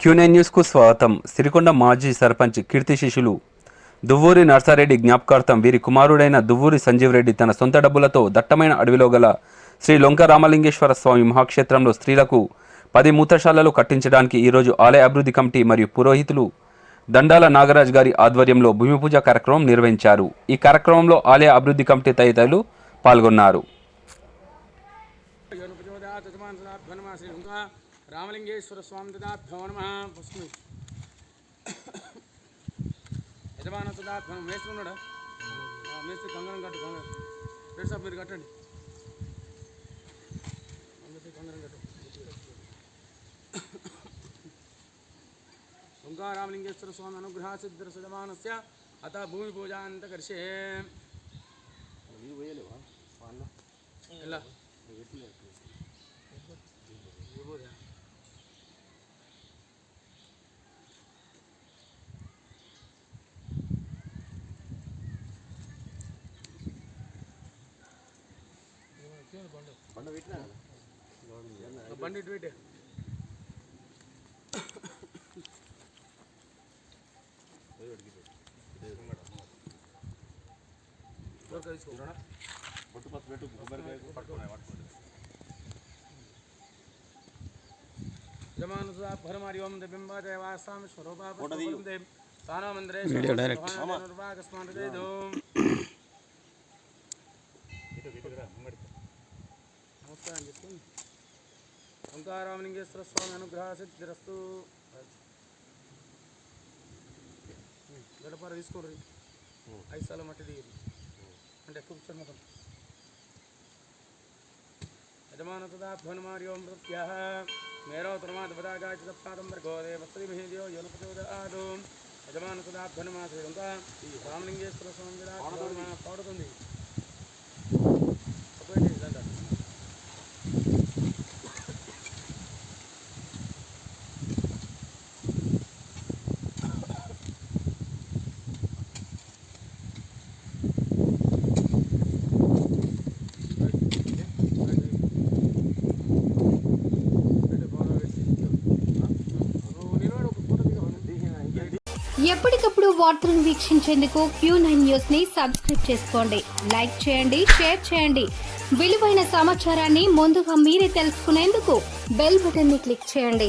Q9 న్యూస్కు స్వాగతం. సిరికొండ మాజీ సర్పంచ్ కీర్తి శిష్యులు దువ్వూరి నర్సారెడ్డి జ్ఞాపకార్థం వీరి కుమారుడైన దువ్వూరి సంజీవ్ రెడ్డి తన సొంత డబ్బులతో దట్టమైన అడవిలో గల శ్రీ లొంక రామలింగేశ్వర స్వామి మహాక్షేత్రంలో స్త్రీలకు 10 మూత్రశాలలు కట్టించడానికి ఈరోజు ఆలయ అభివృద్ధి కమిటీ మరియు పురోహితులు దండాల నాగరాజ్ గారి ఆధ్వర్యంలో భూమి పూజ కార్యక్రమం నిర్వహించారు. ఈ కార్యక్రమంలో ఆలయ అభివృద్ధి కమిటీ తదితరులు పాల్గొన్నారు. రామలింగేశ్వర స్వామి తదాభ్యో నమః. పుష్పమి యజమాన తదాభ్యం. మేస్త్రి ఉన్నాడా? మేస్త్రి కంగనం కట్టు. రెడ్ సాబ్ మీరు కట్టండి. కంగనం కట్టు. ఓంకా రామలింగేశ్వర స్వామి అనుగ్రహ సిద్ధ యజమానస్య అత భూమి పూజాంతకర్షే. ఎలా బండి ఇటు పెట్టే. జమానుసాభరమారి ఓం దిబింబ దేవాసాం స్వరూపాపదే స్థానమందిరే నమస్కారం చెప్పండి. ఓంకా రామలింగేశ్వర స్వామి అనుగ్రహ సిద్ధిరస్తు. గడపర తీసుకోండి. 5 సార్లు మట్టి దిగి అంటే కూర్చొని మొత్తం యజమాన తదాభ్యనుమారి ఓం ప్రత్యహ మేరో తుర్మాదపదాగాచితప్పాదంబర్గోదేవస్త్రీమహేద్యో యోనపచోదాదు. యజమాన తదాభ్యనుమాసి ఓంకా రామలింగేశ్వర స్వామి పాడుతుంది. ఎప్పటికప్పుడు వార్తలను వీక్షించేందుకు Q9 న్యూస్ ని సబ్స్క్రైబ్ చేసుకోండి. లైక్ చేయండి, షేర్ చేయండి. విలువైన సమాచారాన్ని ముందుగా మీరే తెలుసుకునేందుకు బెల్ బటన్ ని క్లిక్ చేయండి.